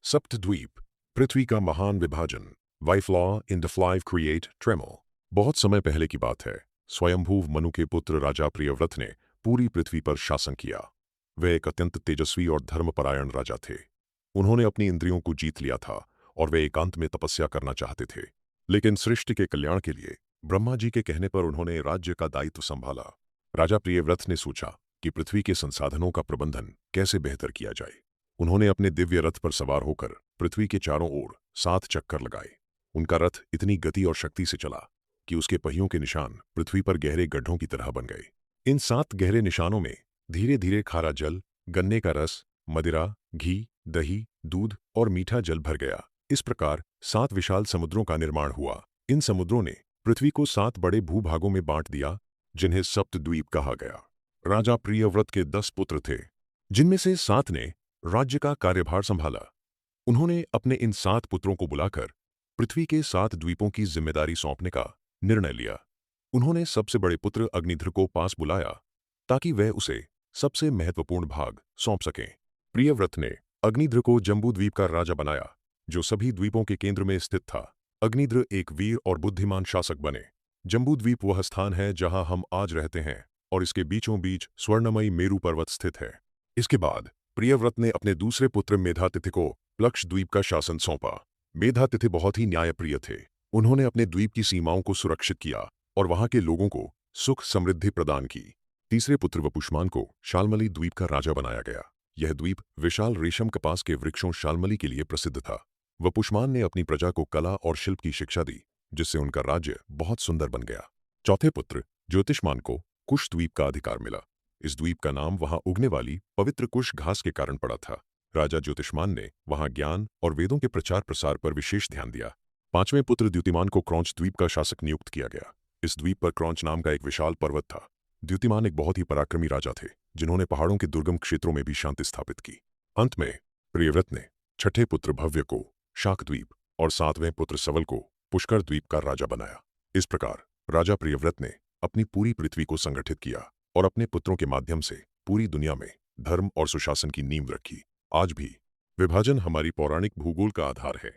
सप्तद्वीप, पृथ्वी का महान विभाजन। वाइफ लॉ इन द फ्लाइव क्रिएट ट्रेमो। बहुत समय पहले की बात है। स्वयंभू मनु के पुत्र राजा प्रियव्रत ने पूरी पृथ्वी पर शासन किया। वे एक अत्यंत तेजस्वी और धर्मपरायण राजा थे। उन्होंने अपनी इंद्रियों को जीत लिया था और वे एकांत में तपस्या करना चाहते थे। लेकिन सृष्टि के कल्याण के लिए ब्रह्मा जी के कहने पर उन्होंने राज्य का दायित्व संभाला। राजा प्रियव्रत ने सोचा कि पृथ्वी के संसाधनों का प्रबंधन कैसे बेहतर किया जाए। उन्होंने अपने दिव्य रथ पर सवार होकर पृथ्वी के चारों ओर 7 चक्कर लगाए। उनका रथ इतनी गति और शक्ति से चला कि उसके पहियों के निशान पृथ्वी पर गहरे गड्ढों की तरह बन गए। इन 7 गहरे निशानों में धीरे धीरे खारा जल, गन्ने का रस, मदिरा, घी, दही, दूध और मीठा जल भर गया। इस प्रकार 7 विशाल समुद्रों का निर्माण हुआ। इन समुद्रों ने पृथ्वी को 7 बड़े भूभागों में बांट दिया, जिन्हें सप्तद्वीप कहा गया। राजा प्रियव्रत के 10 पुत्र थे, जिनमें से 7 ने राज्य का कार्यभार संभाला। उन्होंने अपने इन 7 पुत्रों को बुलाकर पृथ्वी के 7 द्वीपों की जिम्मेदारी सौंपने का निर्णय लिया। उन्होंने सबसे बड़े पुत्र अग्निध्र को पास बुलाया ताकि वह उसे सबसे महत्वपूर्ण भाग सौंप सकें। प्रियव्रत ने अग्निध्र को जम्बूद्वीप का राजा बनाया, जो सभी द्वीपों के केंद्र में स्थित था। अग्निध्र एक वीर और बुद्धिमान शासक बने। जम्बूद्वीप वह स्थान है जहां हम आज रहते हैं और इसके बीचों बीच स्वर्णमयी मेरू पर्वत स्थित है। इसके बाद प्रियव्रत ने अपने दूसरे पुत्र मेधातिथि को लक्षद्वीप का शासन सौंपा। मेधातिथि बहुत ही न्यायप्रिय थे। उन्होंने अपने द्वीप की सीमाओं को सुरक्षित किया और वहां के लोगों को सुख समृद्धि प्रदान की। तीसरे पुत्र वपुष्मान को शाल्मली द्वीप का राजा बनाया गया। यह द्वीप विशाल रेशम कपास के वृक्षों शाल्मली के लिए प्रसिद्ध था। वपुष्मान ने अपनी प्रजा को कला और शिल्प की शिक्षा दी, जिससे उनका राज्य बहुत सुंदर बन गया। चौथे पुत्र ज्योतिष्मान को कुश द्वीप का अधिकार मिला। इस द्वीप का नाम वहां उगने वाली पवित्र कुश घास के कारण पड़ा था। राजा ज्योतिष्मान ने वहां ज्ञान और वेदों के प्रचार प्रसार पर विशेष ध्यान दिया। पांचवें पुत्र द्युतिमान को क्रौंच द्वीप का शासक नियुक्त किया गया। इस द्वीप पर क्रौंच नाम का एक विशाल पर्वत था। द्युतिमान एक बहुत ही पराक्रमी राजा थे, जिन्होंने पहाड़ों के दुर्गम क्षेत्रों में भी शांति स्थापित की। अंत में प्रियव्रत ने छठे पुत्र भव्य को शाकद्वीप और 7वें पुत्र सवल को पुष्कर द्वीप का राजा बनाया। इस प्रकार राजा प्रियव्रत ने अपनी पूरी पृथ्वी को संगठित किया और अपने पुत्रों के माध्यम से पूरी दुनिया में धर्म और सुशासन की नींव रखी। आज भी विभाजन हमारी पौराणिक भूगोल का आधार है।